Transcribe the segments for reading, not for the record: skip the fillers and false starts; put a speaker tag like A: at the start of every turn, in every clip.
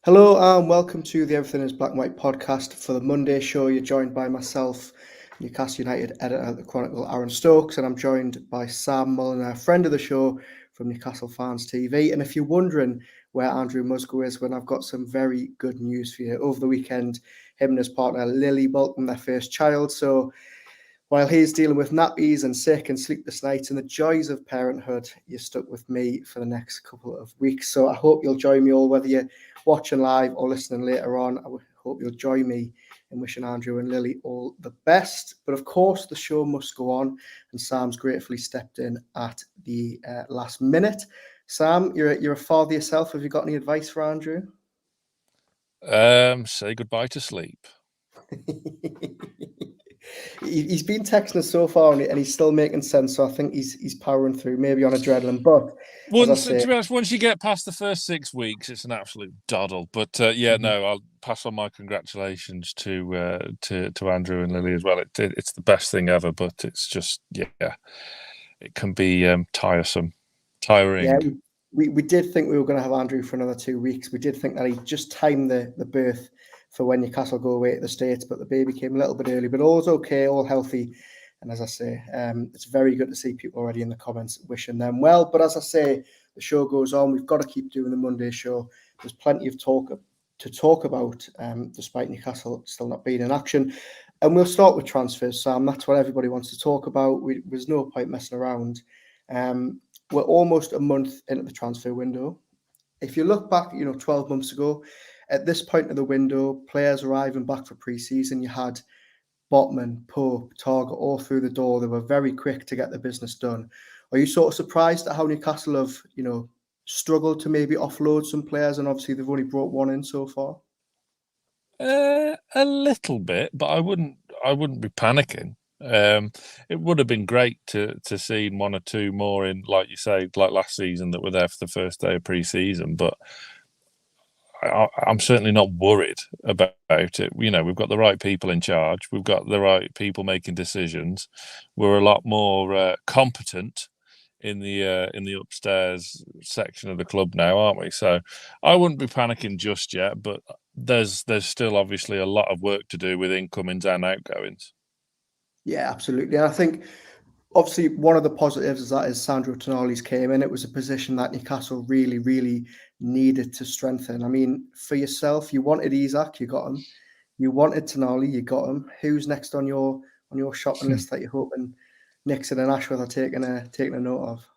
A: Hello and welcome to the Everything is Black and White podcast. For the Monday show, you're joined by myself, Newcastle United editor at the Chronicle, Aaron Stokes, and I'm joined by Sam Mulliner, friend of the show from Newcastle Fans TV. And if you're wondering where Andrew Musgrove is, when I've got some very good news for you. Over the weekend, him and his partner Lily welcomed their first child. So while he's dealing with nappies and sick and sleepless nights and the joys of parenthood, you're stuck with me for the next couple of weeks. So I hope you'll join me all, whether you're watching live or listening later on. I hope you'll join me in wishing Andrew and Lily all the best. But of course, the show must go on, and Sam's gratefully stepped in at the last minute. Sam, you're a father yourself. Have you got any advice for Andrew?
B: Say goodbye to sleep.
A: He's been texting us so far, and he's still making sense. So I think he's powering through, maybe on adrenaline. But
B: to be honest, once you get past the first 6 weeks, it's an absolute doddle. But I'll pass on my congratulations to Andrew and Lily as well. It's the best thing ever, but it's just it can be tiring.
A: Yeah, we did think we were going to have Andrew for another 2 weeks. We did think that he'd just timed the birth for when Newcastle go away to the States, but the baby came a little bit early. But all's okay, all healthy. And as I say, it's very good to see people already in the comments wishing them well. But as I say, the show goes on. We've got to keep doing the Monday show. There's plenty of talk to talk about, despite Newcastle still not being in action. And we'll start with transfers, Sam. That's what everybody wants to talk about. There's no point messing around. We're almost a month into the transfer window. If you look back, 12 months ago, at this point of the window, players arriving back for pre-season, you had Botman, Pope, Target all through the door. They were very quick to get the business done. Are you sort of surprised at how Newcastle have, struggled to maybe offload some players, and obviously they've only brought one in so far?
B: A little bit, but I wouldn't be panicking. It would have been great to see one or two more in, like you say, like last season, that were there for the first day of pre-season, but I'm certainly not worried about it. We've got the right people in charge. We've got the right people making decisions. We're a lot more competent in the upstairs section of the club now, aren't we? So I wouldn't be panicking just yet, but there's still obviously a lot of work to do with incomings and outgoings.
A: Yeah, absolutely. And I think obviously one of the positives is that Sandro Tonali's came in. It was a position that Newcastle really, really needed to strengthen. I mean, for yourself, you wanted Isak, you got him. You wanted Tonali, you got him. Who's next on your shopping list that you're hoping Nixon and Ashworth are taking a note of?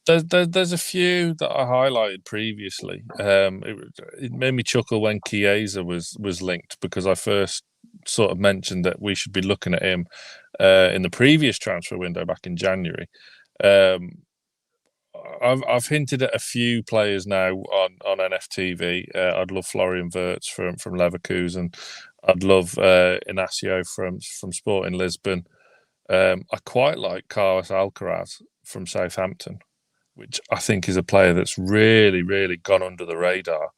B: There's a few that I highlighted previously. It made me chuckle when Chiesa was linked, because I first sort of mentioned that we should be looking at him in the previous transfer window back in January. I've hinted at a few players now on NFTV. I'd love Florian Wirtz from Leverkusen. I'd love Inacio from Sporting Lisbon. I quite like Carlos Alcaraz from Southampton, which I think is a player that's really, really gone under the radar.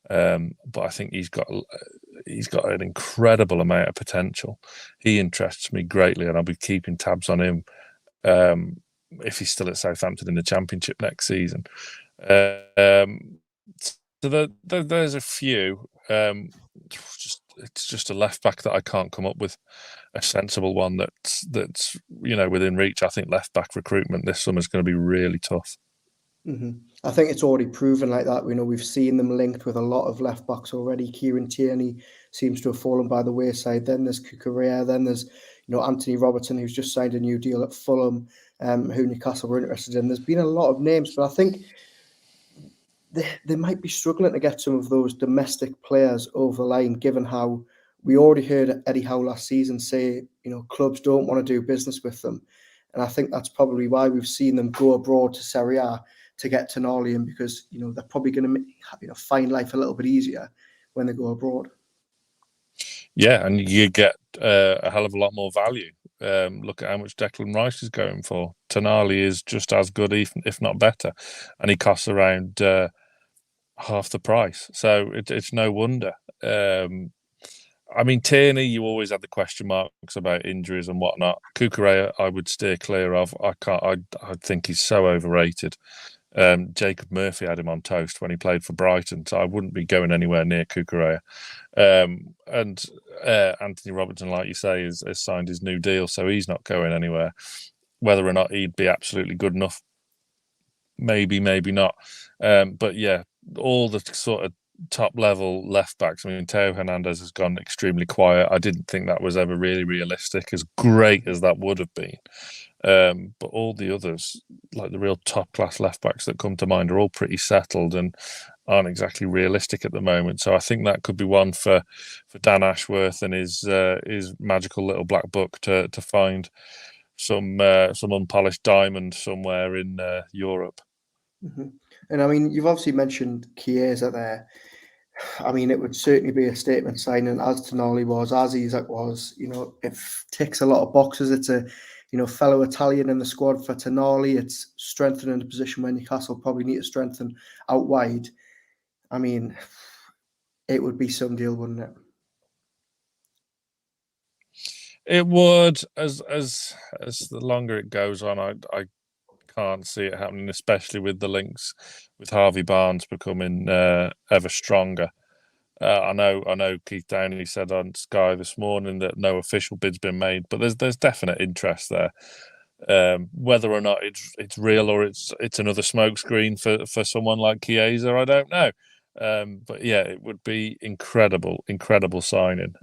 B: But I think he's got an incredible amount of potential. He interests me greatly, and I'll be keeping tabs on him if he's still at Southampton in the Championship next season. So there's a few. It's just a left back that I can't come up with a sensible one that's within reach. I think left back recruitment this summer is going to be really tough.
A: Mm-hmm. I think it's already proven like that. We've seen them linked with a lot of left backs already. Kieran Tierney seems to have fallen by the wayside. Then there's Cucurella. Then there's Anthony Robertson, who's just signed a new deal at Fulham, who Newcastle were interested in. There's been a lot of names, but I think they might be struggling to get some of those domestic players over the line, given how we already heard Eddie Howe last season say, clubs don't want to do business with them. And I think that's probably why we've seen them go abroad to Serie A to get Tonali in, because, they're probably going to find life a little bit easier when they go abroad.
B: Yeah, and you get a hell of a lot more value. Look at how much Declan Rice is going for. Tonali is just as good, if not better, and he costs around half the price. So it's no wonder. I mean, Tierney, you always had the question marks about injuries and whatnot. Cucurella, I would steer clear of. I think he's so overrated. Jacob Murphy had him on toast when he played for Brighton, so I wouldn't be going anywhere near Cucurella. And Anthony Robertson, like you say, has signed his new deal, so he's not going anywhere. Whether or not he'd be absolutely good enough, maybe not. But yeah, all the sort of top level left backs. I mean, Teo Hernandez has gone extremely quiet. I didn't think that was ever really realistic, as great as that would have been. But all the others, like the real top class left backs that come to mind, are all pretty settled and aren't exactly realistic at the moment. So I think that could be one for Dan Ashworth and his magical little black book to find some unpolished diamond somewhere in Europe.
A: Mm-hmm. And I mean, you've obviously mentioned Chiesa there. I mean, it would certainly be a statement signing, as Tonali was, as Isak was. It ticks a lot of boxes. It's a fellow Italian in the squad for Tonali. It's strengthening the position where Newcastle probably need to strengthen out wide. I mean, it would be some deal, wouldn't it?
B: It would, as the longer it goes on, I can't see it happening, especially with the links with Harvey Barnes becoming ever stronger. I know Keith Downey said on Sky this morning that no official bid's been made, but there's definite interest there. Whether or not it's real or it's another smokescreen for someone like Chiesa, I don't know. But yeah, it would be incredible signing.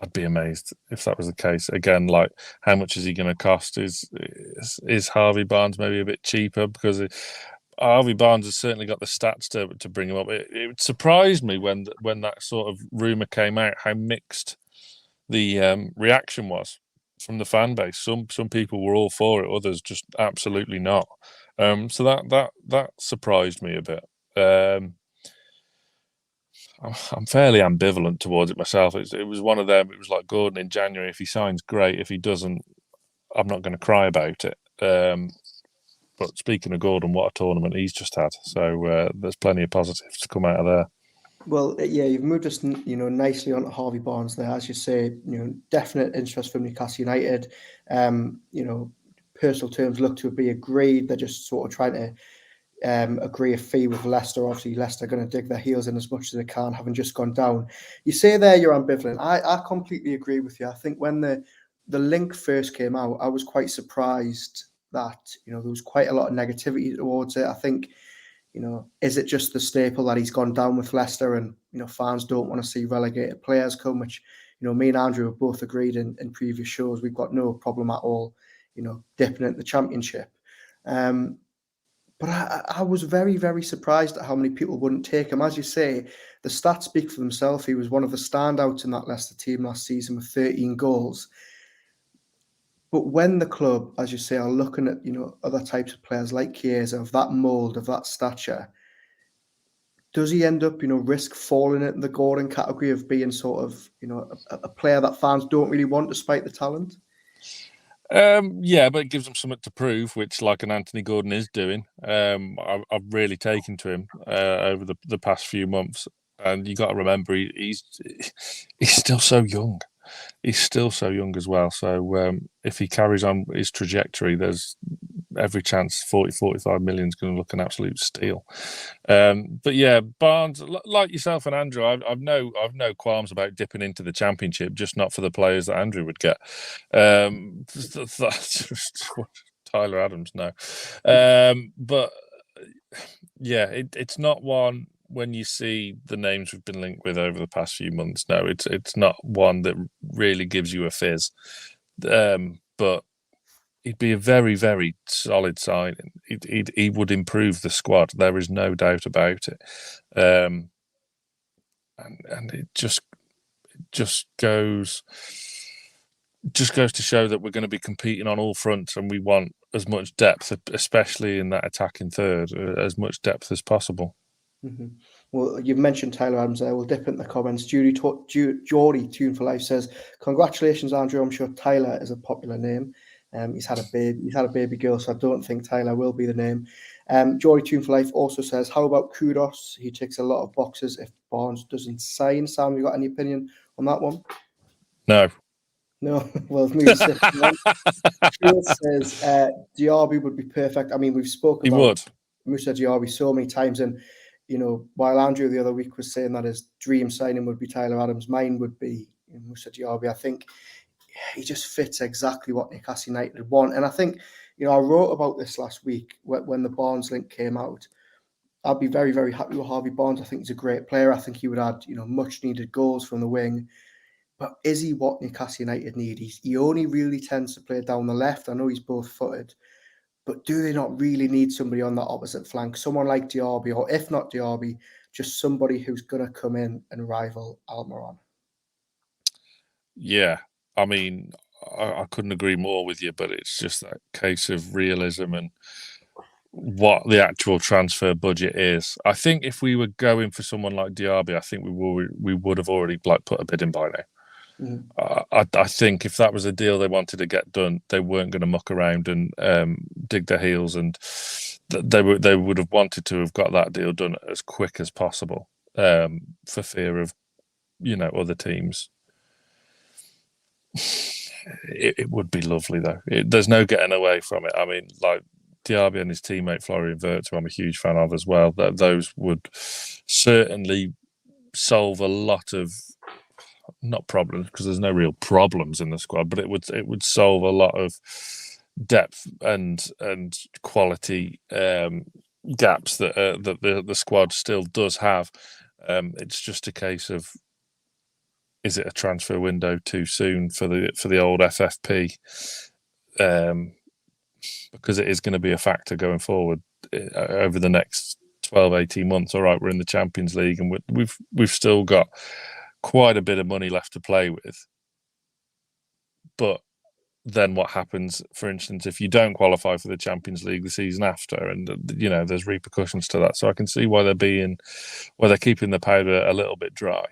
B: I'd be amazed if that was the case. Again, like, how much is he going to cost? Is Harvey Barnes maybe a bit cheaper? Because Harvey Barnes has certainly got the stats to bring him up. It surprised me when that sort of rumour came out, how mixed the reaction was from the fan base. Some people were all for it, others just absolutely not. So that surprised me a bit. I'm fairly ambivalent towards it myself. It was one of them. It was like Gordon in January. If he signs, great. If he doesn't, I'm not going to cry about it. But speaking of Gordon, what a tournament he's just had. So there's plenty of positives to come out of there.
A: Well, yeah, you've moved us, nicely onto Harvey Barnes there. As you say, definite interest from Newcastle United. Personal terms look to be agreed. They're just sort of trying to agree a fee with Leicester. Obviously, Leicester are going to dig their heels in as much as they can, having just gone down. You say there you're ambivalent. I completely agree with you. I think when the link first came out, I was quite surprised that there was quite a lot of negativity towards it. I think is it just the staple that he's gone down with Leicester and fans don't want to see relegated players come, which me and Andrew have both agreed in previous shows. We've got no problem at all dipping into the Championship. But I was very, very surprised at how many people wouldn't take him. As you say, the stats speak for themselves. He was one of the standouts in that Leicester team last season with 13 goals. But when the club, as you say, are looking at other types of players like Chiesa, of that mould, of that stature, does he end up risk falling into the Gordon category of being sort of a player that fans don't really want despite the talent?
B: Yeah, but it gives him something to prove, which, like an Anthony Gordon is doing. I've really taken to him over the past few months, and you got to remember he's still so young. He's still so young as well. So if he carries on his trajectory, there's every chance 40-45 million is going to look an absolute steal. But yeah, Barnes, like yourself and Andrew, I've no qualms about dipping into the Championship, just not for the players that Andrew would get. That's just Tyler Adams, no. But yeah, it's not one. When you see the names we've been linked with over the past few months, no, it's not one that really gives you a fizz. But he'd be a very, very solid signing. He would improve the squad. There is no doubt about it. And it just goes to show that we're going to be competing on all fronts, and we want as much depth, especially in that attacking third, as much depth as possible.
A: Mm-hmm. Well, you've mentioned Tyler Adams there. We'll dip into the comments. Geordie Tune for Life says, "Congratulations, Andrew. I'm sure Tyler is a popular name. He's had a baby girl, so I don't think Tyler will be the name." Geordie Tune for Life also says, "How about Kudos? He ticks a lot of boxes if Barnes doesn't sign." Sam, you got any opinion on that one?
B: No.
A: No, well, move six. Phil says Diaby would be perfect. I mean, we've spoken about Moussa Diaby so many times, and while Andrew the other week was saying that his dream signing would be Tyler Adams, mine would be Moussa Diaby. I think he just fits exactly what Newcastle United want, and I think I wrote about this last week when the Barnes link came out. I'd be very, very happy with Harvey Barnes. I think he's a great player. I think he would add much needed goals from the wing. But is he what Newcastle United need? He only really tends to play down the left. I know he's both-footed, but do they not really need somebody on that opposite flank? Someone like Diaby, or if not Diaby, just somebody who's going to come in and rival Almiron.
B: Yeah, I mean, I couldn't agree more with you, but it's just that case of realism and what the actual transfer budget is. I think if we were going for someone like Diaby, I think we would have already put a bid in by now. I think if that was a deal they wanted to get done, they weren't going to muck around and dig their heels, and they would have wanted to have got that deal done as quick as possible, for fear of other teams. It would be lovely though. There's no getting away from it. I mean, like Diaby and his teammate Florian Wirtz, who I'm a huge fan of as well, those would certainly solve a lot of, not problems because there's no real problems in the squad, but it would solve a lot of depth and quality gaps that the squad still does have. It's just a case of, is it a transfer window too soon for the old FFP? Because it is going to be a factor going forward over the next 12-18 months. All right, we're in the Champions League and we've still got quite a bit of money left to play with. But then what happens, for instance, if you don't qualify for the Champions League the season after, and there's repercussions to that. So I can see why they're keeping the powder a little bit dry.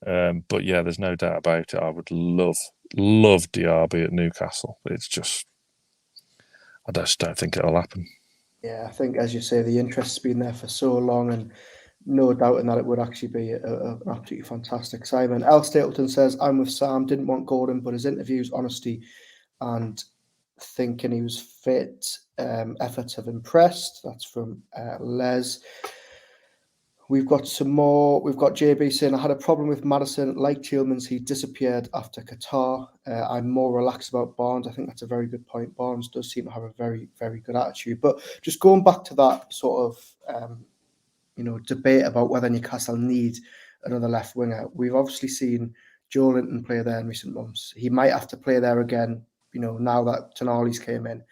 B: But yeah, there's no doubt about it. I would love Diaby at Newcastle. It's just, I just don't think it'll happen.
A: Yeah, I think, as you say, the interest's been there for so long, and no doubt in that it would actually be an absolutely fantastic signing. Al Stapleton says, I'm with Sam, didn't want Gordon, but his interviews, honesty, and thinking he was fit, efforts have impressed. That's from Les. We've got some more. We've got JB saying, I had a problem with Maddison. Like Tielemans, he disappeared after Qatar. I'm more relaxed about Barnes. I think that's a very good point. Barnes does seem to have a very, very good attitude. But just going back to that sort of, debate about whether Newcastle need another left winger. We've obviously seen Joelinton play there in recent months. He might have to play there again, now that Tonali's came in.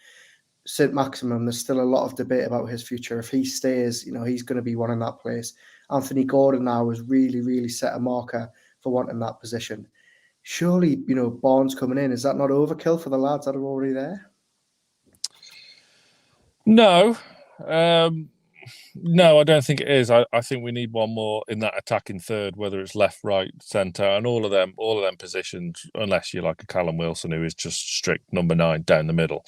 A: St. Maximum, there's still a lot of debate about his future. If he stays, he's going to be one in that place. Anthony Gordon now has really, really set a marker for wanting that position. Surely, Barnes coming in, is that not overkill for the lads that are already there?
B: No. No, I don't think it is. I think we need one more in that attacking third, whether it's left, right, centre, and all of them positions, unless you're like a Callum Wilson, who is just strict number 9 down the middle.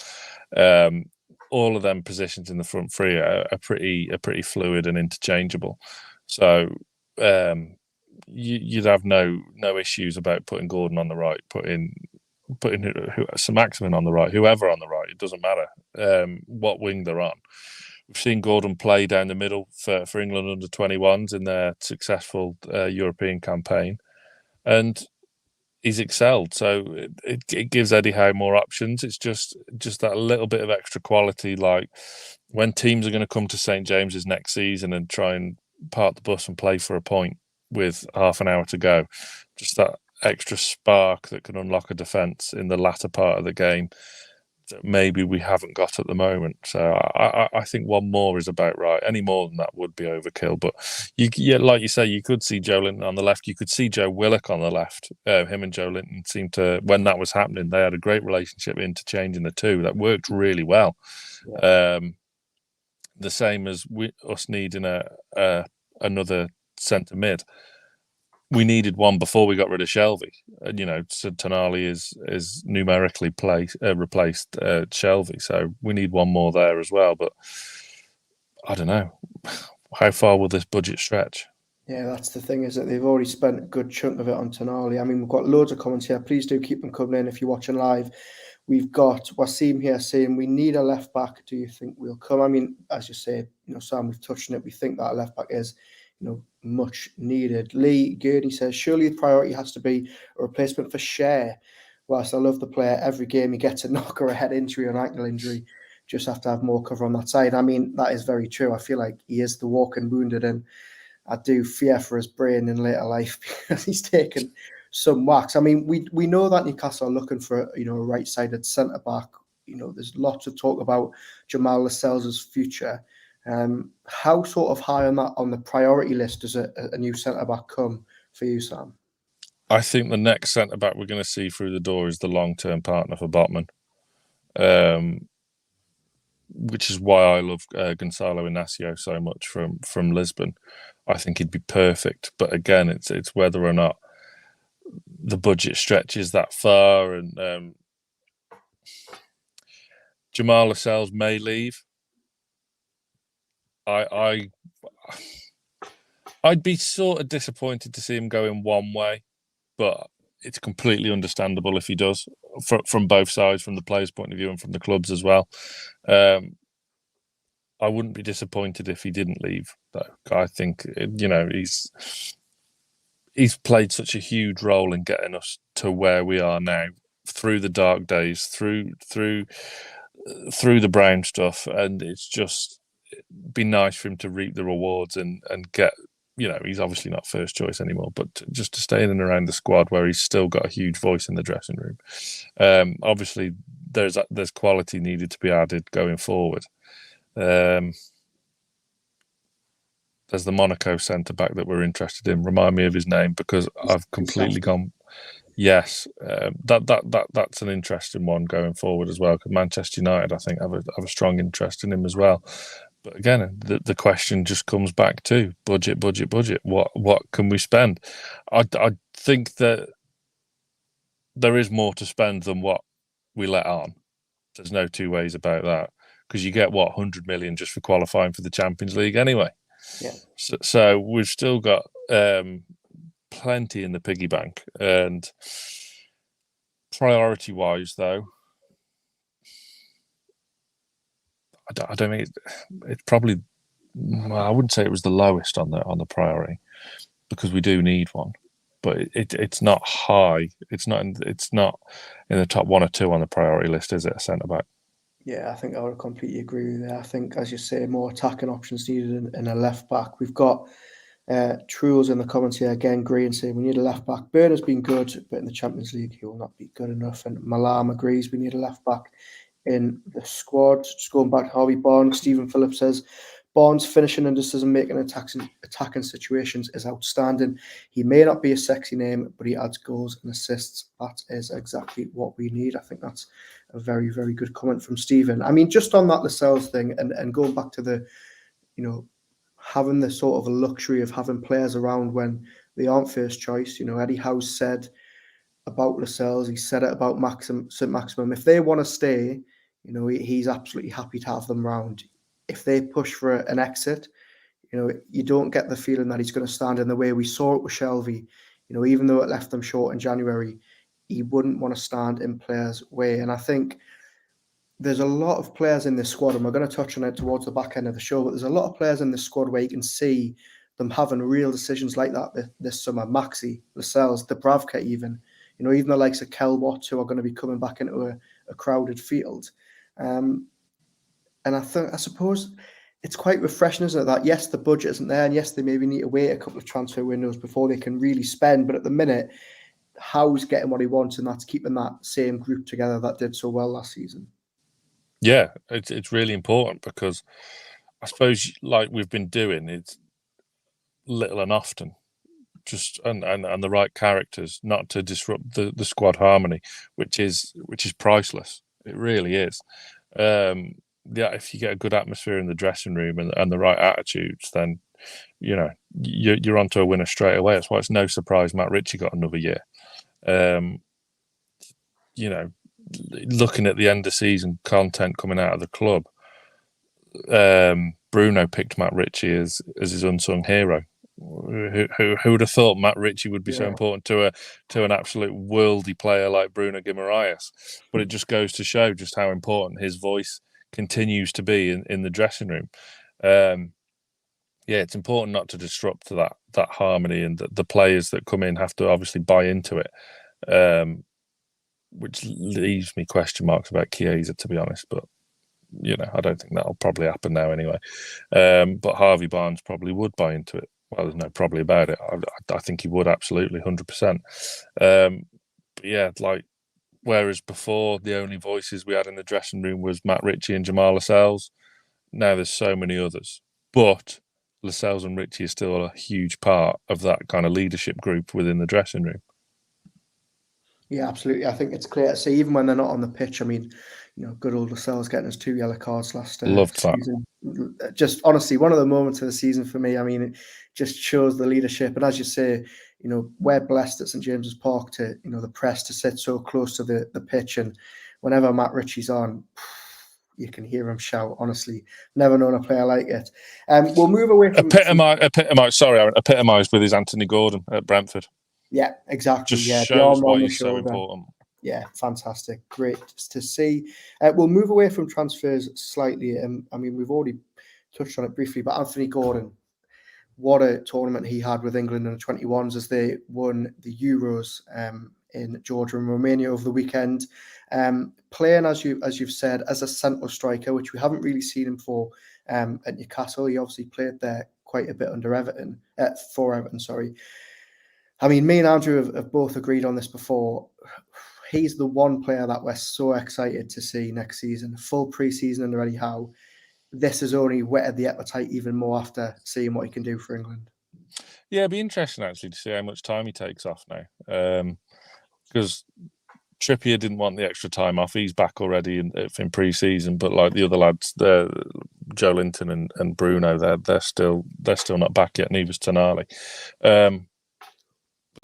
B: All of them positions in the front three are pretty fluid and interchangeable. So you'd have no issues about putting Gordon on the right, putting St. Maximin on the right, whoever on the right. It doesn't matter what wing they're on. We've seen Gordon play down the middle for England under 21s in their successful European campaign, and he's excelled. So it gives Eddie Howe more options. It's just that little bit of extra quality, like when teams are going to come to St. James's next season and try and park the bus and play for a point with half an hour to go. Just that extra spark that can unlock a defence in the latter part of the game that maybe we haven't got at the moment. So I think one more is about right. Any more than that would be overkill. But like you say, you could see Joelinton on the left. You could see Joe Willock on the left. Him and Joelinton seemed to, when that was happening, they had a great relationship interchanging the two. That worked really well. Yeah. The same as us needing another centre mid. We needed one before we got rid of Shelvey. So Tonali is numerically replaced Shelvey. So we need one more there as well. But I don't know. How far will this budget stretch?
A: Yeah, that's the thing, is that they've already spent a good chunk of it on Tonali. I mean, we've got loads of comments here. Please do keep them coming in if you're watching live. We've got Wasim here saying, we need a left back. Do you think we'll come? I mean, as you say, Sam, we've touched on it. We think that a left back is, much needed. Lee Gurney says, surely the priority has to be a replacement for Cher. Whilst I love the player, every game he gets a knock or a head injury or an ankle injury. Just have to have more cover on that side. I mean, that is very true. I feel like he is the walking wounded, and I do fear for his brain in later life because he's taken some whacks. I mean, we know that Newcastle are looking for a right-sided centre back. There's lots of talk about Jamal Lewis' future. How sort of high on the priority list does a new centre back come for you, Sam?
B: I think the next centre back we're going to see through the door is the long-term partner for Botman, which is why I love Gonçalo Inácio so much from Lisbon. I think he'd be perfect, but again, it's whether or not the budget stretches that far, and Jamal Lascelles may leave. I'd be sort of disappointed to see him going one way, but it's completely understandable if he does, from both sides, from the players' point of view and from the clubs as well. I wouldn't be disappointed if he didn't leave, though. I think he's played such a huge role in getting us to where we are now, through the dark days, through the Brown stuff, and it's just be nice for him to reap the rewards and get. He's obviously not first choice anymore, but just to stay in and around the squad where he's still got a huge voice in the dressing room. Obviously, there's quality needed to be added going forward. There's the Monaco centre back that we're interested in. Remind me of his name, because I've completely gone. Yes, that's an interesting one going forward as well, because Manchester United, I think, have a strong interest in him as well. But again, the question just comes back to budget. What can we spend? I think that there is more to spend than what we let on. There's no two ways about that, because you get 100 million just for qualifying for the Champions League anyway.
A: Yeah.
B: So we've still got plenty in the piggy bank. And priority-wise, though, I don't think it's probably. Well, I wouldn't say it was the lowest on the priority, because we do need one, but it's not high. It's not in the top one or two on the priority list, is it? A centre back.
A: Yeah, I think I would completely agree with that. I think, as you say, more attacking options needed in a left back. We've got Trules in the comments here again, Green saying we need a left back. Burner's been good, but in the Champions League he will not be good enough. And Malam agrees we need a left back in the squad. Just going back to Harvey Barnes, Stephen Phillips says Barnes' finishing and decision-making in attacking situations is outstanding. He may not be a sexy name, but he adds goals and assists. That is exactly what we need. I think that's a very, very good comment from Stephen. I mean, just on that Lascelles thing, and going back to the, having the sort of a luxury of having players around when they aren't first choice. Eddie Howe said about Lascelles, he said it about St. Maximum. If they want to stay, he's absolutely happy to have them around. If they push for an exit, you don't get the feeling that he's going to stand in the way. We saw it with Shelvey. Even though it left them short in January, he wouldn't want to stand in players' way. And I think there's a lot of players in this squad, and we're going to touch on it towards the back end of the show, but there's a lot of players in this squad where you can see them having real decisions like that this summer. Maxi, Lascelles, Dubravka even, even the likes of Kel Watts, who are going to be coming back into a crowded field. And I suppose it's quite refreshing, isn't it, that yes, the budget isn't there, and yes, they maybe need to wait a couple of transfer windows before they can really spend, but at the minute, Howe's getting what he wants, and that's keeping that same group together that did so well last season.
B: Yeah, it's really important, because I suppose, like we've been doing, it's little and often, just and the right characters, not to disrupt the squad harmony, which is priceless. It really is. If you get a good atmosphere in the dressing room and the right attitudes, then you're onto a winner straight away. That's why it's no surprise Matt Ritchie got another year. Looking at the end of season content coming out of the club, Bruno picked Matt Ritchie as his unsung hero who would have thought Matt Ritchie would be so important to an absolute worldy player like Bruno Guimaraes? But it just goes to show just how important his voice continues to be in the dressing room. It's important not to disrupt that harmony, and the players that come in have to obviously buy into it. Which leaves me question marks about Chiesa, to be honest. But I don't think that'll probably happen now anyway. But Harvey Barnes probably would buy into it. Well, there's no probably about it. I think he would absolutely, 100%. Whereas before the only voices we had in the dressing room was Matt Ritchie and Jamal Lascelles, now there's so many others. But Lascelles and Ritchie are still a huge part of that kind of leadership group within the dressing room.
A: Yeah, absolutely. I think it's clear to see, even when they're not on the pitch. I mean, good old Lascelles getting us 2 yellow cards last season. Just honestly, one of the moments of the season for me. I mean, it just shows the leadership. And as you say, we're blessed at St James's Park to, the press to sit so close to the pitch. And whenever Matt Ritchie's on, you can hear him shout. Honestly, never known a player like it. We'll move away from
B: epitomised with his Anthony Gordon at Brentford.
A: Yeah, exactly.
B: Just shows why he's so important.
A: Yeah, fantastic. Great to see. We'll move away from transfers slightly. I mean, we've already touched on it briefly, but Anthony Gordon, what a tournament he had with England under 21s as they won the Euros in Georgia and Romania over the weekend. Playing, as you've said, as a central striker, which we haven't really seen him for at Newcastle. He obviously played there quite a bit under Everton, for Everton, sorry. I mean, me and Andrew have both agreed on this before. He's the one player that we're so excited to see next season. Full pre-season and Eddie Howe. This has only whetted the appetite even more after seeing what he can do for England.
B: Yeah, it'd be interesting actually to see how much time he takes off now. Because Trippier didn't want the extra time off. He's back already in pre-season, but like the other lads, Joe Linton and Bruno, they're still not back yet. Neither's Tonali.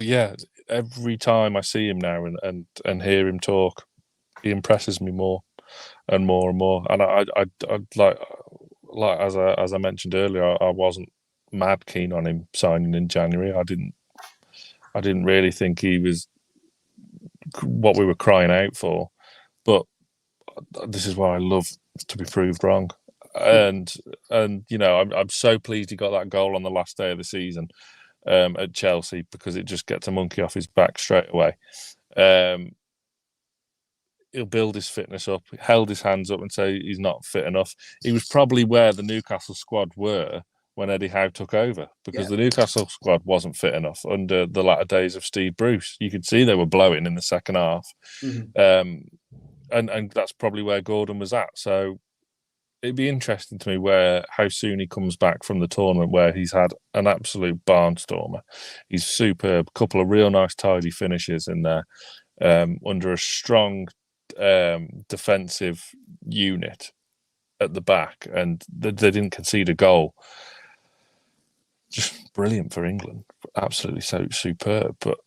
B: Yeah, every time I see him now and hear him talk, he impresses me more and more and more. And I like as I mentioned earlier, I wasn't mad keen on him signing in January. I didn't really think he was what we were crying out for. But this is why I love to be proved wrong. And I'm so pleased he got that goal on the last day of the season. At Chelsea, because it just gets a monkey off his back straight away. He'll build his fitness up. He held his hands up and say he's not fit enough. He was probably where the Newcastle squad were when Eddie Howe took over, because the Newcastle squad wasn't fit enough under the latter days of Steve Bruce. You could see they were blowing in the second half. Mm-hmm. And that's probably where Gordon was at. So it'd be interesting to me how soon he comes back from the tournament, where he's had an absolute barnstormer. He's superb. Couple of real nice tidy finishes in there, under a strong defensive unit at the back, and they didn't concede a goal. Just brilliant for England. Absolutely so superb. But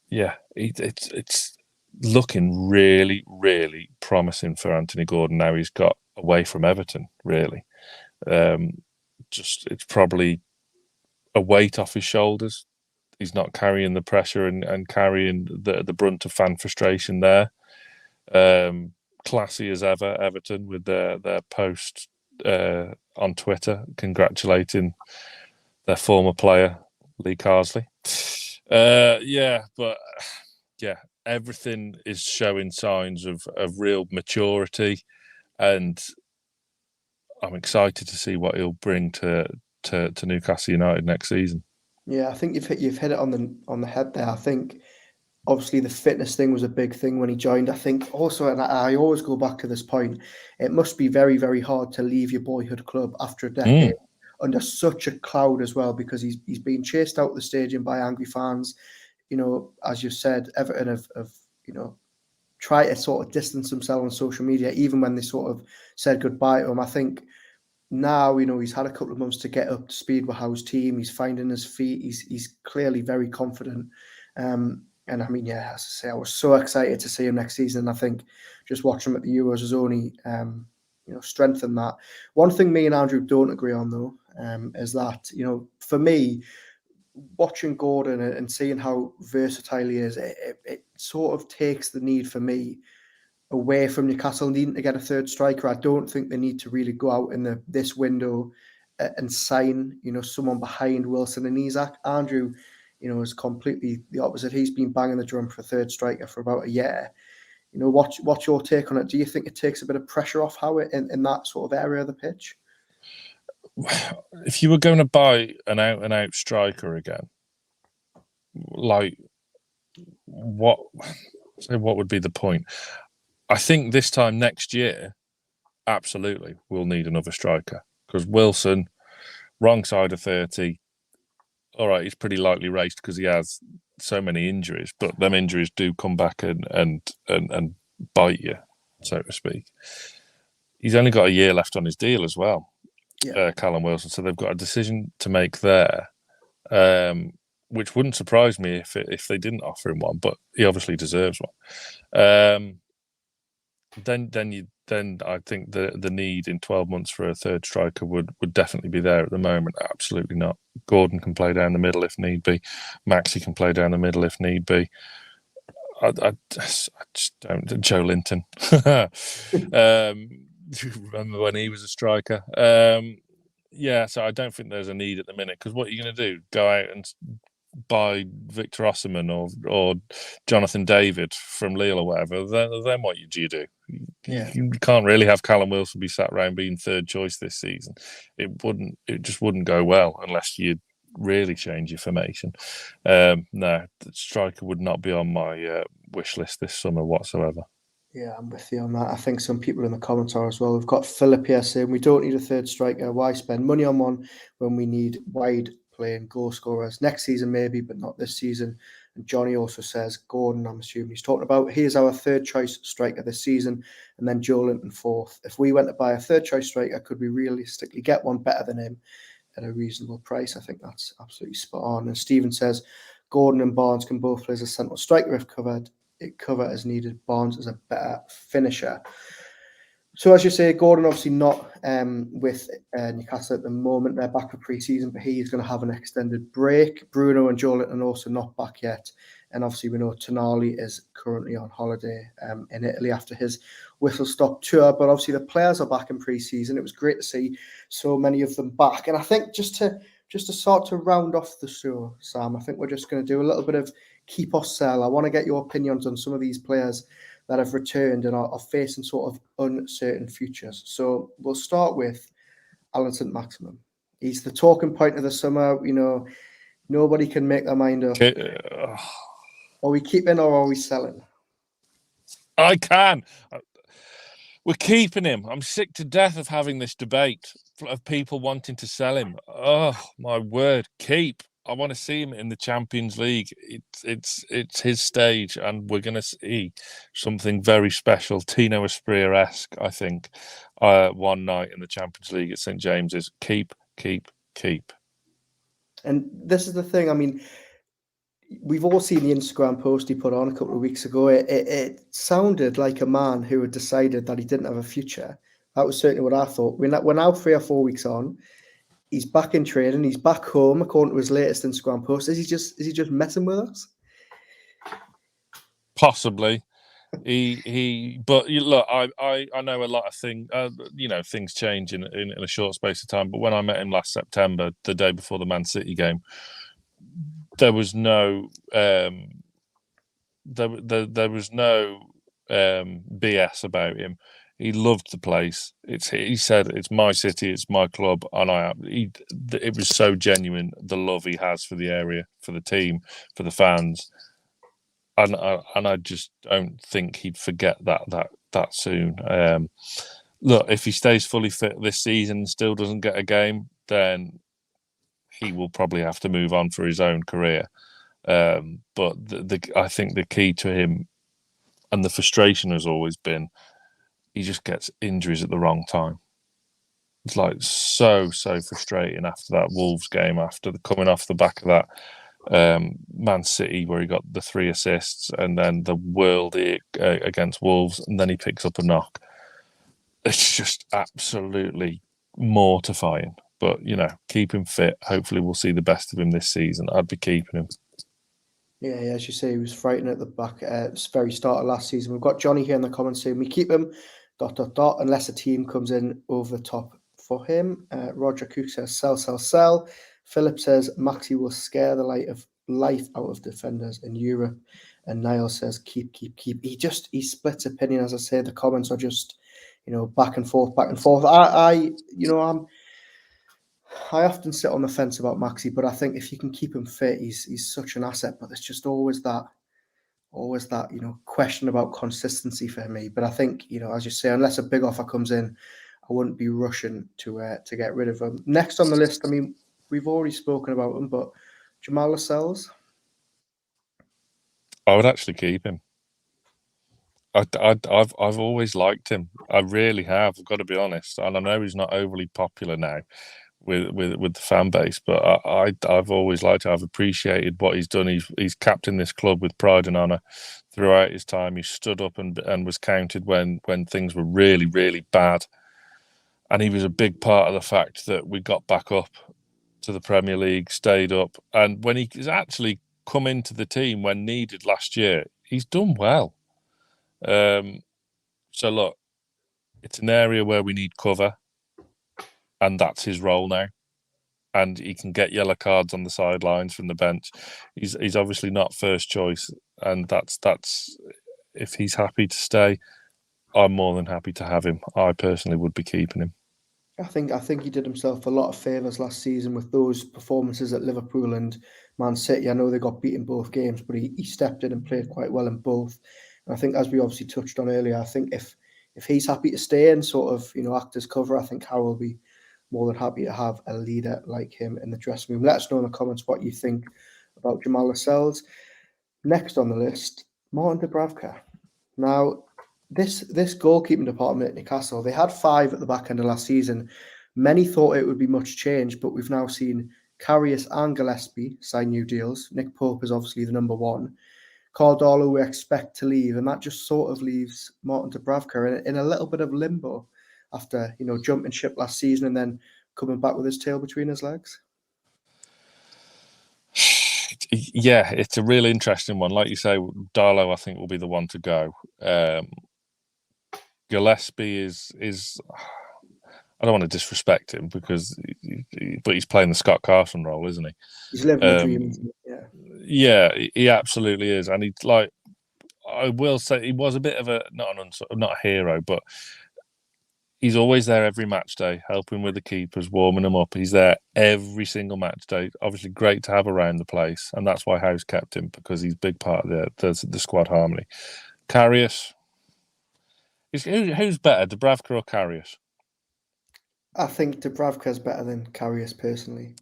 B: yeah, it's looking really, really promising for Anthony Gordon now he's got away from Everton, really. It's probably a weight off his shoulders. He's not carrying the pressure and carrying the brunt of fan frustration there. Classy as ever, Everton, with their post on Twitter congratulating their former player, Lee Carsley. Everything is showing signs of real maturity, and I'm excited to see what he'll bring to Newcastle United next season.
A: Yeah, I think you've hit it on the head there. I think obviously the fitness thing was a big thing when he joined. I think also, and I always go back to this point, it must be very, very hard to leave your boyhood club after a decade under such a cloud as well, because he's been chased out of the stadium by angry fans. As you said, Everton have try to sort of distance themselves on social media, even when they sort of said goodbye to him. I think now, he's had a couple of months to get up to speed with Howe's team. He's finding his feet. He's clearly very confident. And I mean, yeah, as I say, I was so excited to see him next season. I think just watching him at the Euros has only strengthen that. One thing me and Andrew don't agree on, though, is that, for me, watching Gordon and seeing how versatile he is, it sort of takes the need for me away from Newcastle needing to get a third striker. I don't think they need to really go out in this window and sign, someone behind Wilson and Isak. Andrew, is completely the opposite. He's been banging the drum for a third striker for about a year. What's your take on it? Do you think it takes a bit of pressure off Howitt in that sort of area of the pitch?
B: If you were going to buy an out-and-out striker again, like what would be the point? I think this time next year, absolutely, we'll need another striker because Wilson, wrong side of 30. All right, he's pretty lightly raced because he has so many injuries, but them injuries do come back and bite you, so to speak. He's only got a year left on his deal as well, Callum Wilson. So they've got a decision to make there, which wouldn't surprise me if they didn't offer him one, but he obviously deserves one. Then I think the need in 12 months for a third striker would definitely be there. At the moment, absolutely not. Gordon can play down the middle if need be. Maxey can play down the middle if need be. I just don't. Joe Linton. Remember when he was a striker? So I don't think there's a need at the minute because what are you going to do? Go out and buy Victor Osimhen or Jonathan David from Lille or whatever? Then what do you do? You can't really have Callum Wilson be sat around being third choice this season. It just wouldn't go well unless you really change your formation. No, the striker would not be on my wish list this summer whatsoever.
A: Yeah, I'm with you on that. I think some people in the comments are as well. We've got Philip here saying we don't need a third striker. Why spend money on one when we need wide playing goal scorers next season maybe, but not this season? And Johnny also says Gordon, I'm assuming he's talking about, here's our third choice striker this season, and then Joe Linton fourth. If we went to buy a third choice striker, could we realistically get one better than him at a reasonable price? I think that's absolutely spot on. And Stephen says Gordon and Barnes can both play as a central striker if cover as needed. Barnes is a better finisher. So as you say, Gordon obviously not with Newcastle at the moment. They're back for pre-season, but he's going to have an extended break. Bruno and Joe Linton also not back yet. And obviously we know Tonali is currently on holiday in Italy after his whistle-stop tour. But obviously the players are back in pre-season. It was great to see so many of them back. And I think just to start to round off the show, Sam, I think we're just going to do a little bit of keep or sell. I want to get your opinions on some of these players that have returned and are facing sort of uncertain futures. So we'll start with Alan St-Maximin. He's the talking point of the summer. Nobody can make their mind up. Are we keeping or are we selling?
B: I can. We're keeping him. I'm sick to death of having this debate of people wanting to sell him. Oh, my word. Keep. I want to see him in the Champions League. It's his stage, and we're going to see something very special, Tino Asprilla-esque, I think, one night in the Champions League at St James's. Keep.
A: And this is the thing. I mean, we've all seen the Instagram post he put on a couple of weeks ago. It sounded like a man who had decided that he didn't have a future. That was certainly what I thought. We're now 3 or 4 weeks on. He's back in training. He's back home, according to his latest Instagram post. Is he just messing with us?
B: Possibly. But look, I know a lot of things. Things change in a short space of time. But when I met him last September, the day before the Man City game, there was no BS about him. He loved the place. He said, "It's my city, it's my club," and it was so genuine, the love he has for the area, for the team, for the fans, and I just don't think he'd forget that soon. Look, if he stays fully fit this season and still doesn't get a game, then he will probably have to move on for his own career. But I think the key to him, and the frustration has always been, he just gets injuries at the wrong time. It's like so frustrating after that Wolves game, after coming off the back of that Man City where he got the 3 assists, and then the worldie against Wolves, and then he picks up a knock. It's just absolutely mortifying. But, keep him fit. Hopefully we'll see the best of him this season. I'd be keeping him.
A: Yeah, as you say, he was frightening at the back at the very start of last season. We've got Johnny here in the comments saying we keep him, ... unless a team comes in over the top for him. Roger Cook says sell. Philip says Maxi will scare the life out of defenders in Europe. And Niall says keep. He splits opinion, as I say. The comments are just, back and forth. I often sit on the fence about Maxi, but I think if you can keep him fit, he's such an asset. But there's just always that question about consistency for me. But I think, as you say, unless a big offer comes in, I wouldn't be rushing to get rid of him. Next on the list, I mean, we've already spoken about him, but Jamal Lewis.
B: I would actually keep him. I've always liked him. I really have. I've got to be honest. And I know he's not overly popular now with the fan base, but I've always liked him. I've appreciated what he's done. He's captained this club with pride and honour throughout his time. He stood up and was counted when things were really, really bad. And he was a big part of the fact that we got back up to the Premier League, stayed up. And when he's actually come into the team when needed last year, he's done well. So look, it's an area where we need cover, and that's his role now. And he can get yellow cards on the sidelines from the bench. He's obviously not first choice, and that's if he's happy to stay, I'm more than happy to have him. I personally would be keeping him.
A: I think he did himself a lot of favours last season with those performances at Liverpool and Man City. I know they got beaten both games, but he stepped in and played quite well in both. And I think, as we obviously touched on earlier, I think if he's happy to stay and sort of, act as cover, I think Harry will be more than happy to have a leader like him in the dressing room. Let us know in the comments what you think about Jamal Lascelles. Next on the list, Martin Dubravka. Now, this goalkeeping department at Newcastle, they had 5 at the back end of last season. Many thought it would be much change, but we've now seen Karius and Gillespie sign new deals. Nick Pope is obviously the number one. Cardallo we expect to leave, and that just sort of leaves Martin Dubravka in a little bit of limbo after, jumping ship last season and then coming back with his tail between his legs.
B: Yeah, it's a really interesting one. Like you say, Darlow, I think, will be the one to go. Gillespie is I don't want to disrespect him but he's playing the Scott Carson role, isn't he?
A: He's living the dream.
B: Yeah, he absolutely is, and he's like, I will say, he was a bit of not a hero, but he's always there every match day, helping with the keepers, warming them up. He's there every single match day. Obviously, great to have around the place, and that's why House kept him, because he's a big part of the squad harmony. Karius, who's better, Dubravka or Karius?
A: I think Dubravka is better than Karius personally.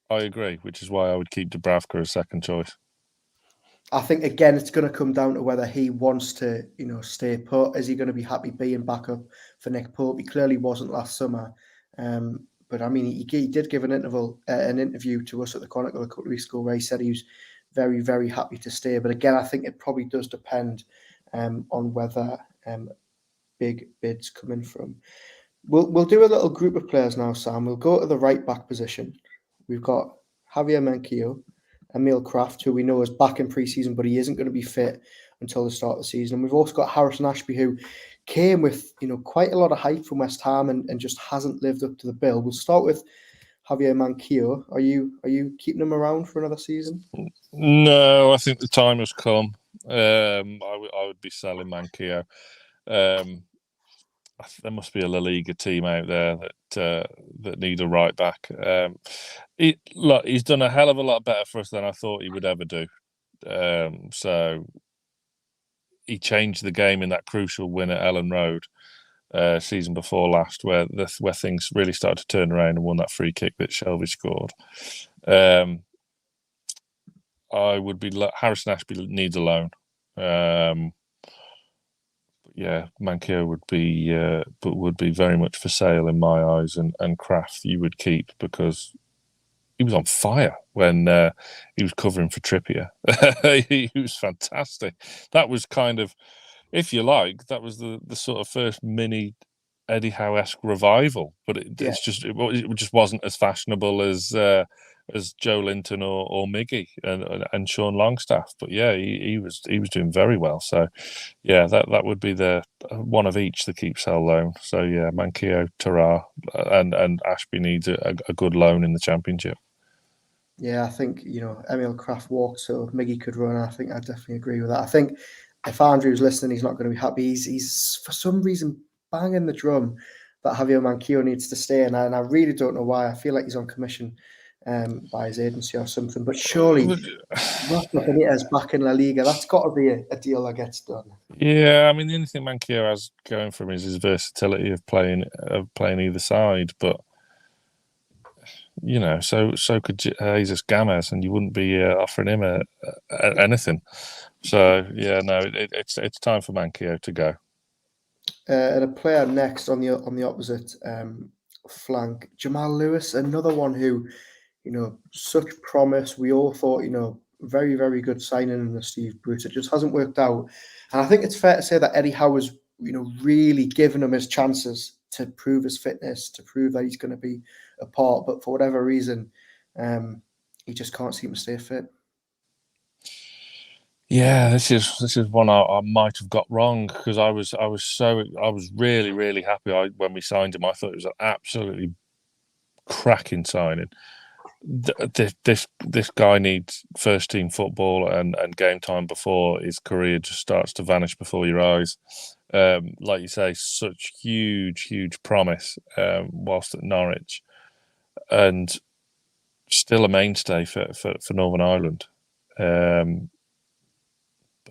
B: I agree, which is why I would keep Dubravka as second choice.
A: I think, again, it's going to come down to whether he wants to, stay put. Is he going to be happy being back up for Nick Pope? He clearly wasn't last summer. But, I mean, he did give an interview to us at the Chronicle a couple of weeks ago where he said he was very, very happy to stay. But, again, I think it probably does depend on whether big bids come in from. We'll do a little group of players now, Sam. We'll go to the right-back position. We've got Javier Manquillo, Emil Kraft, who we know is back in pre-season, but he isn't going to be fit until the start of the season. And we've also got Harrison Ashby, who came with quite a lot of hype from West Ham and just hasn't lived up to the bill. We'll start with Javier Manquillo. Are you keeping him around for another season?
B: No, I think the time has come. I would be selling Manquillo. There must be a La Liga team out there that need a right back. He's done a hell of a lot better for us than I thought he would ever do. So he changed the game in that crucial win at Ellen Road season before last, where things really started to turn around, and won that free kick that Shelby scored. I would be Harrison Ashby needs a loan. Yeah, Manquillo would be very much for sale in my eyes, and Kraft you would keep, because he was on fire when he was covering for Trippier. He was fantastic. That was kind of, if you like, that was the sort of first mini Eddie Howe-esque revival, but it just wasn't as fashionable as Joe Linton or Miggy and Sean Longstaff. But yeah, he was doing very well. So yeah, that would be the one of each, the keep sell loan. So yeah, Manquillo, Terrar, and Ashby needs a good loan in the Championship.
A: Yeah, I think, Emil Kraft walked so Miggy could run. I think I definitely agree with that. I think if Andrew's listening, he's not going to be happy. He's for some reason banging the drum that Javier Manquillo needs to stay, and I really don't know why. I feel like he's on commission by his agency or something. But surely, Rafa Benitez back in La Liga, that's got to be a deal that gets done.
B: Yeah, I mean, the only thing Manquillo has going for him is his versatility of playing either side, but. So could Jesus Gomez, and you wouldn't be offering him anything. So yeah, no, it's time for Manquillo to go.
A: And a player next on the opposite flank, Jamal Lewis, another one who, such promise. We all thought, very, very good signing in the Steve Bruce. It just hasn't worked out. And I think it's fair to say that Eddie Howe was, really giving him his chances to prove his fitness, to prove that he's going to be a part. But for whatever reason, he just can't seem to stay fit.
B: Yeah, this is one I might have got wrong, because I was really, really happy when we signed him. I thought it was an absolutely cracking signing. This guy needs first team football and game time before his career just starts to vanish before your eyes. Like you say, such huge promise whilst at Norwich, and still a mainstay for Northern Ireland. But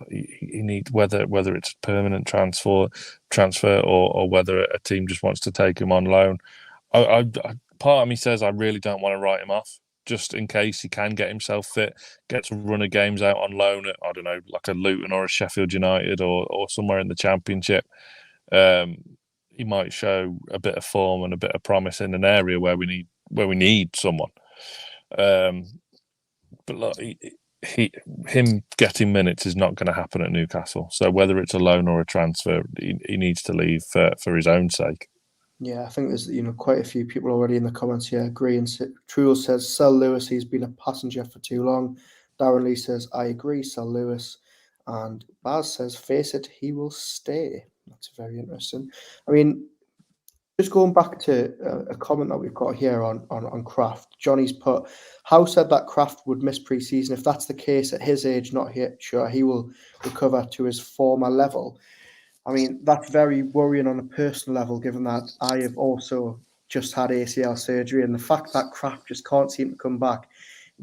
B: he needs, whether it's a permanent transfer or whether a team just wants to take him on loan. I part of me says I really don't want to write him off, just in case he can get himself fit, gets a run of games out on loan at, I don't know, like a Luton or a Sheffield United or somewhere in the Championship. He might show a bit of form and a bit of promise in an area where we need someone. But look, him getting minutes is not going to happen at Newcastle. So whether it's a loan or a transfer, he needs to leave for his own sake.
A: Yeah, I think there's quite a few people already in the comments here agree. And Truel says sell Lewis. He's been a passenger for too long. Darren Lee says I agree. Sell Lewis. And Baz says face it, he will stay. That's very interesting. I mean, just going back to a comment that we've got here on Kraft. Johnny's put, Howe said that Kraft would miss pre-season. If that's the case at his age, not yet sure he will recover to his former level. I mean, that's very worrying on a personal level, given that I have also just had ACL surgery, and the fact that Kraft just can't seem to come back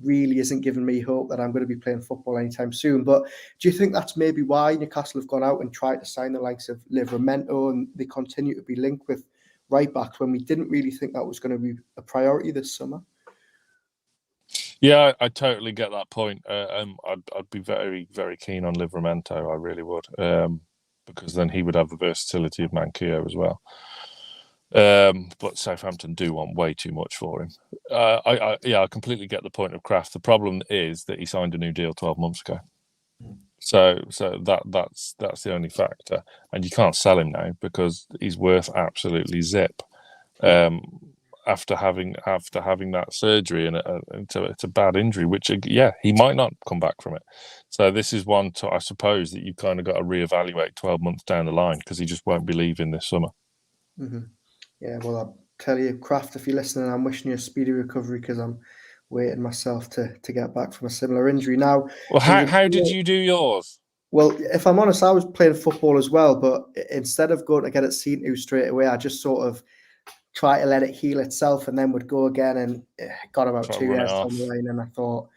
A: really isn't giving me hope that I'm going to be playing football anytime soon. But do you think that's maybe why Newcastle have gone out and tried to sign the likes of Livramento, and they continue to be linked with right backs when we didn't really think that was going to be a priority this summer?
B: Yeah, I totally get that point. I'd be very, very keen on Livramento. I really would, because then he would have the versatility of Manquillo as well. But Southampton do want way too much for him. I completely get the point of Kraft. The problem is that he signed a new deal 12 months ago. So that's the only factor, and you can't sell him now because he's worth absolutely zip. After having that surgery, and it's a bad injury, which he might not come back from it. So this is one, I suppose, that you've kind of got to reevaluate 12 months down the line, because he just won't be leaving this summer.
A: Mm-hmm. Yeah, well, I'll tell you, Kraft, if you're listening, I'm wishing you a speedy recovery, because I'm waiting myself to get back from a similar injury. Now,
B: well, how did you do yours?
A: Well, if I'm honest, I was playing football as well, but instead of going to get it seen to straight away, I just sort of try to let it heal itself, and then would go again, and got about 2 years down the line, and I thought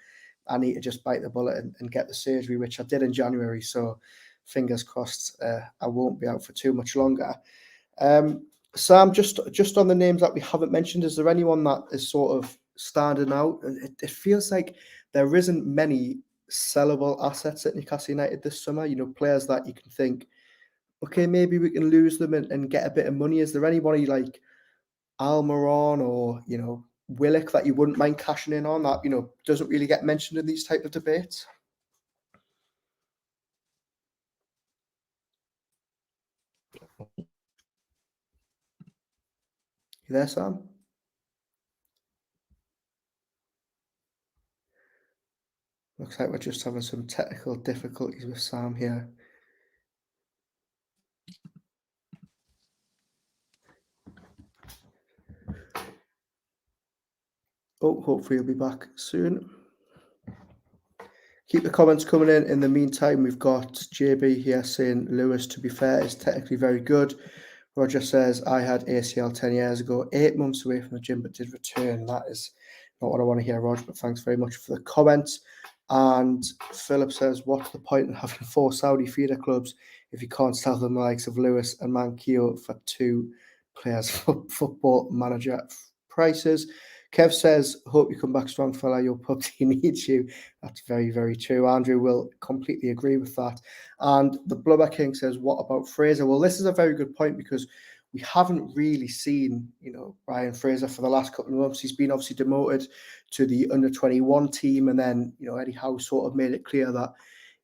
A: I need to just bite the bullet and get the surgery, which I did in January. So fingers crossed, I won't be out for too much longer. Sam, just on the names that we haven't mentioned, is there anyone that is sort of standing out? It feels like there isn't many sellable assets at Newcastle United this summer. Players that you can think, okay, maybe we can lose them and get a bit of money. Is there anybody like Almiron or Willock that you wouldn't mind cashing in on, that doesn't really get mentioned in these type of debates? You there, Sam? Looks like we're just having some technical difficulties with Sam here. Oh, hopefully he'll be back soon. Keep the comments coming in. In the meantime, we've got JB here saying Lewis, to be fair, is technically very good. Roger says, I had ACL 10 years ago, 8 months away from the gym, but did return. That is not what I want to hear, Roger, but thanks very much for the comments. And Philip says, what's the point in having 4 Saudi feeder clubs if you can't sell them the likes of Lewis and Mankio for 2 players for Football Manager prices? Kev says, hope you come back strong, fella. Your pub team needs you. That's very, very true. Andrew will completely agree with that. And the Blubber King says, what about Fraser? Well, this is a very good point because we haven't really seen, Ryan Fraser for the last couple of months. He's been obviously demoted to the under-21 team. And then, Eddie Howe sort of made it clear that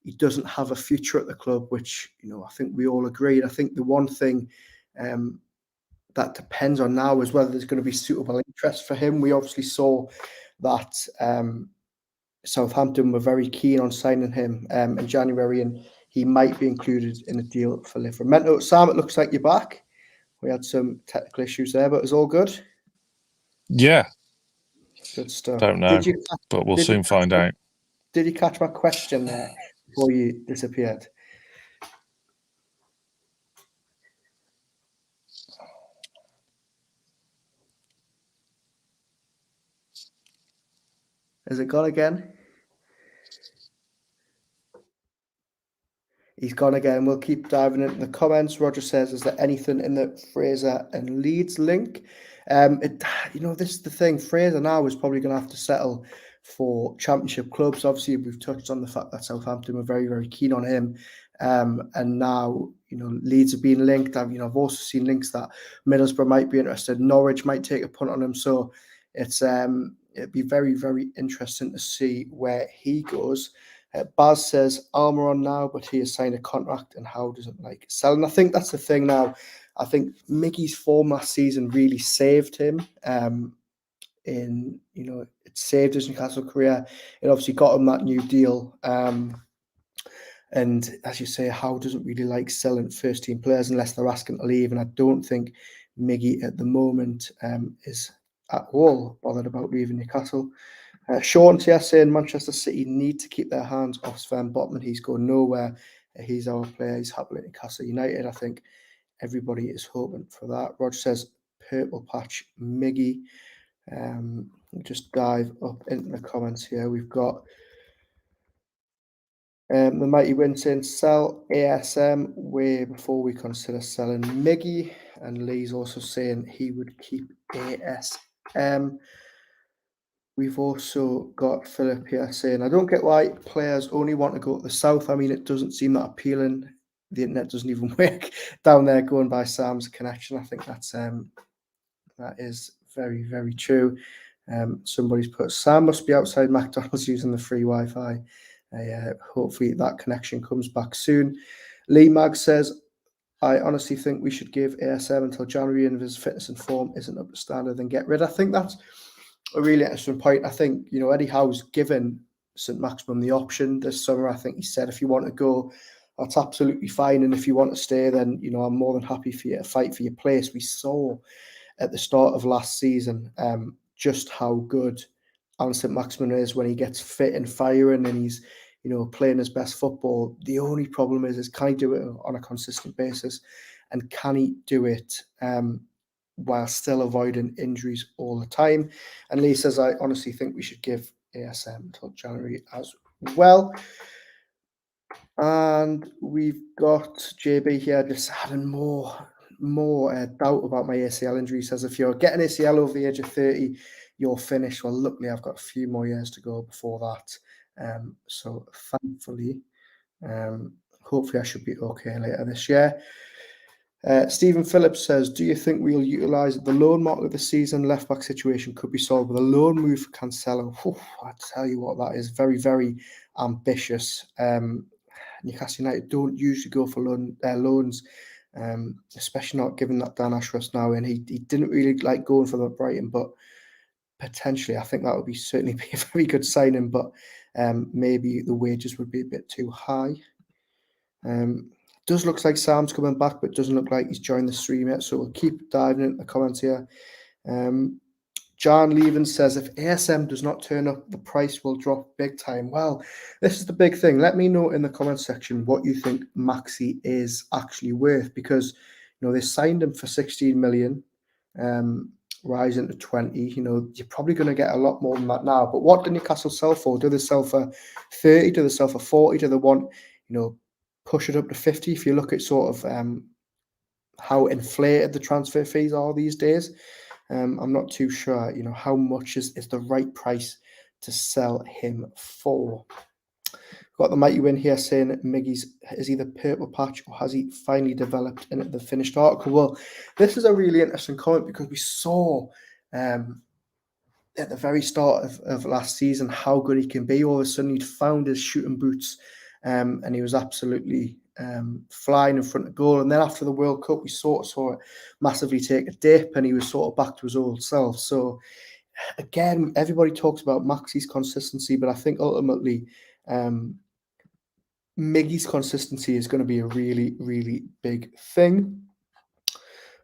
A: he doesn't have a future at the club, which, I think we all agreed. I think the one thing that depends on now is whether there's going to be suitable interest for him. We obviously saw that Southampton were very keen on signing him in January, and he might be included in a deal for Livramento. Sam, it looks like you're back. We had some technical issues there, but it's all good.
B: Yeah.
A: Good stuff.
B: Don't know, but we'll soon find out.
A: Did you catch my question there before you disappeared? Has it gone again? He's gone again. We'll keep diving into the comments. Roger says, is there anything in the Fraser and Leeds link? This is the thing. Fraser now is probably going to have to settle for championship clubs. Obviously, we've touched on the fact that Southampton were very, very keen on him. And now, Leeds have been linked. I've also seen links that Middlesbrough might be interested. Norwich might take a punt on him. So it'd be very, very interesting to see where he goes. Baz says Almiron now, but he has signed a contract and Howe doesn't like selling. I think that's the thing now. I think Mickey's form last season really saved him. It saved his Newcastle career. It obviously got him that new deal. And as you say, Howe doesn't really like selling first team players unless they're asking to leave. And I don't think Miggy at the moment is at all bothered about leaving Newcastle. Sean's here saying Manchester City need to keep their hands off Sven Botman. He's going nowhere. He's our player. He's happily at Newcastle United. I think everybody is hoping for that. Roger says purple patch Miggy. We'll just dive up into the comments here. We've got the Mighty Win saying sell ASM way before we consider selling Miggy. And Lee's also saying he would keep ASM. We've also got Philip here saying, I don't get why players only want to go to the south. I mean, it doesn't seem that appealing. The internet doesn't even work down there going by Sam's connection. I think that is very, very true. Somebody's put, Sam must be outside McDonald's using the free Wi-Fi. Hopefully that connection comes back soon. Lee Mag says, I honestly think we should give ASM until January, and if his fitness and form isn't up to standard, then get rid. I think that's a really interesting point. I think, Eddie Howe's given St Maximin the option this summer. I think he said, if you want to go, that's absolutely fine. And if you want to stay, then, I'm more than happy for you to fight for your place. We saw at the start of last season just how good Alan St Maximin is when he gets fit and firing and he's, playing his best football. The only problem is can he do it on a consistent basis? And can he do it while still avoiding injuries all the time? And Lee says, I honestly think we should give ASM until January as well. And we've got JB here just adding more doubt about my ACL injury. He says, if you're getting ACL over the age of 30, you're finished. Well, luckily, I've got a few more years to go before that. So thankfully, hopefully I should be okay later this year. Stephen Phillips says, do you think we'll utilise the loan market this season? Left-back situation could be solved with a loan move for Cancelo. I tell you what, that is very, very ambitious. Newcastle United don't usually go for loans especially not given that Dan Ashworth now, and he didn't really like going for the Brighton, but potentially I think that would certainly be a very good signing, but maybe the wages would be a bit too high. Does look like Sam's coming back, but doesn't look like he's joined the stream yet, so we'll keep diving into the comments here. John Leven says, if ASM does not turn up, the price will drop big time. Well, this is the big thing. Let me know in the comments section what you think Maxi is actually worth, because they signed him for 16 million, rising to 20. You're probably going to get a lot more than that now. But what do Newcastle sell for? Do they sell for 30? Do they sell for 40? Do they want, push it up to 50? If you look at sort of how inflated the transfer fees are these days, I'm not too sure, how much is the right price to sell him for. Got the mighty win here saying Miggy's is either purple patch or has he finally developed in the finished article. Well, this is a really interesting comment because we saw at the very start of last season how good he can be. All of a sudden he'd found his shooting boots and he was absolutely flying in front of goal. And then after the World Cup, we sort of saw it massively take a dip and he was sort of back to his old self. So again, everybody talks about Maxi's consistency, but I think ultimately Miggy's consistency is going to be a really, really big thing.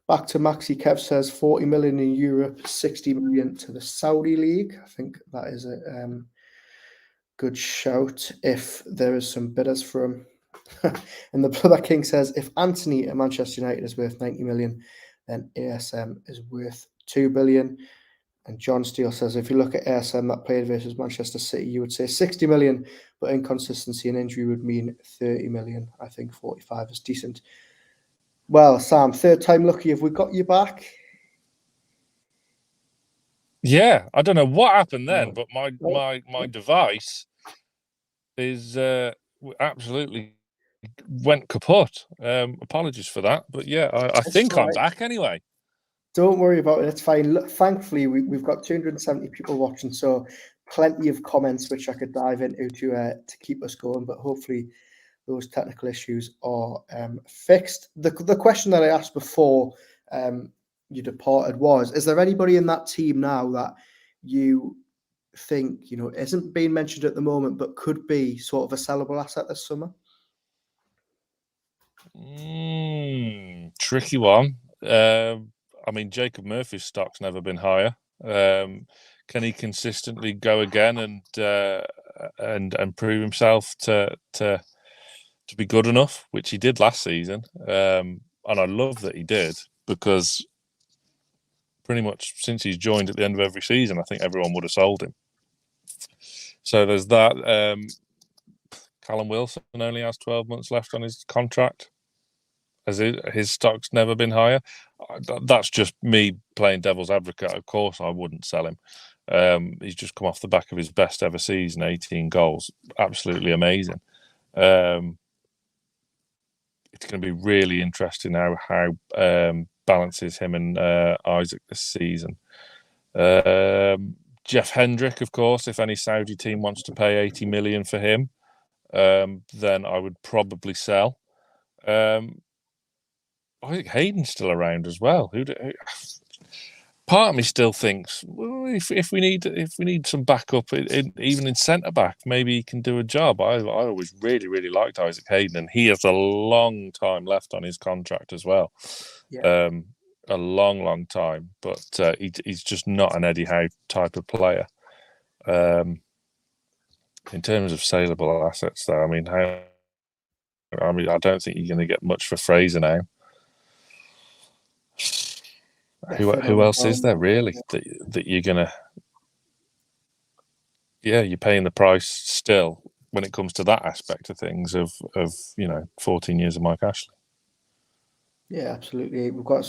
A: Back to Maxi, Kev says 40 million in Europe, 60 million to the Saudi League. I think that is a good shout if there is some bidders for him. And the Brother King says, if Anthony at Manchester United is worth 90 million, then ASM is worth 2 billion. And John Steele says, if you look at ASM that played versus Manchester City, you would say 60 million, but inconsistency and injury would mean 30 million. I think 45 is decent. Well, Sam, third time lucky. Have we got you back?
B: Yeah, I don't know what happened then, but my device is absolutely went kaput. Apologies for that, but yeah, I think I'm back anyway.
A: Don't worry about it. It's fine. Look, thankfully, we've got 270 people watching, so plenty of comments which I could dive into to keep us going. But hopefully, those technical issues are fixed. The question that I asked before you departed was: is there anybody in that team now that you think isn't being mentioned at the moment, but could be sort of a sellable asset this summer?
B: Tricky one. I mean, Jacob Murphy's stock's never been higher. Can he consistently go again and prove himself to be good enough, which he did last season? And I love that he did, because pretty much since he's joined at the end of every season, I think everyone would have sold him. So there's that. Callum Wilson only has 12 months left on his contract. His stock's never been higher. That's just me playing devil's advocate. Of course, I wouldn't sell him. He's just come off the back of his best ever season, 18 goals. Absolutely amazing. It's going to be really interesting how balances him and Isaac this season. Jeff Hendrick, of course, if any Saudi team wants to pay 80 million for him, then I would probably sell. I think Hayden's still around as well. Part of me still thinks, well, if we need some backup, even in centre back, maybe he can do a job. I always really, really liked Isaac Hayden, and he has a long time left on his contract as well. Yeah. A long time, but he's just not an Eddie Howe type of player. In terms of saleable assets, though, I don't think you're going to get much for Fraser now. Who else is there really that you're gonna? Yeah, you're paying the price still when it comes to that aspect of things of 14 years of Mike Ashley.
A: Yeah, absolutely. We've got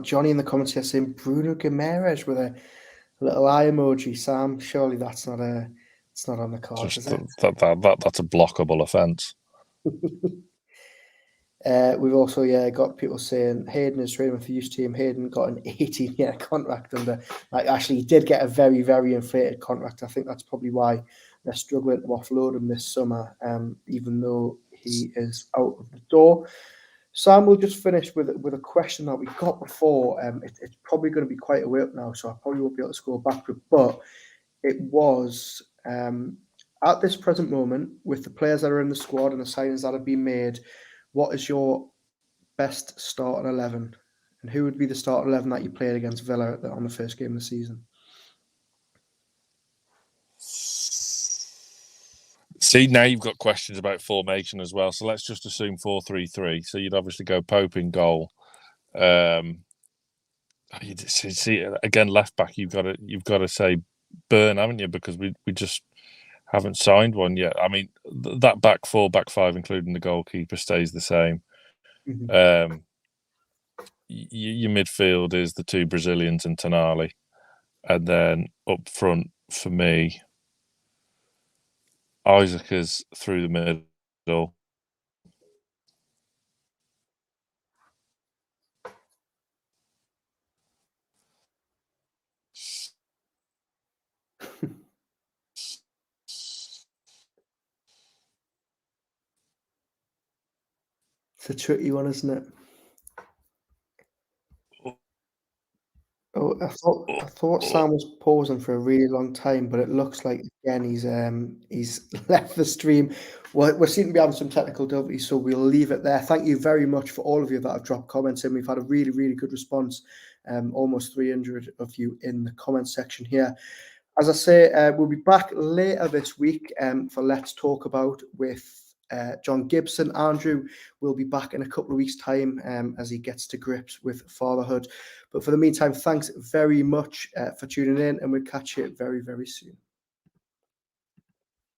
A: Johnny in the comments here saying Bruno Guimaraes with a little eye emoji. Sam, surely that's not on the card, is it?
B: That's a blockable offence.
A: We've also got people saying Hayden is training with the youth team. Hayden got an 18-year contract under. Actually, he did get a very, very inflated contract. I think that's probably why they're struggling to offload him this summer, even though he is out of the door. Sam, we'll just finish with a question that we got before. It's probably going to be quite a way up now, so I probably won't be able to scroll back. But it was at this present moment, with the players that are in the squad and the signings that have been made, what is your best starting 11? And who would be the starting 11 that you played against Villa on the first game of the season?
B: See, now you've got questions about formation as well. So let's just assume 4-3-3. So you'd obviously go Pope in goal. See, again, left back. You've got to say Burn, haven't you? Because we just haven't signed one yet. I mean, that back four, back five, including the goalkeeper, stays the same.
A: Mm-hmm.
B: Your midfield is the two Brazilians and Tonali, and then up front for me, Isaac is through the middle.
A: It's a tricky one, isn't it? Oh, I thought Sam was pausing for a really long time, but it looks like again he's left the stream. We seem to be having some technical difficulties, so we'll leave it there. Thank you very much for all of you that have dropped comments in. We've had a really, really good response. Almost 300 of you in the comment section here. As I say, we'll be back later this week for Let's Talk About with John Gibson. Andrew will be back in a couple of weeks' time as he gets to grips with fatherhood. But for the meantime, thanks very much for tuning in, and we'll catch you very, very soon.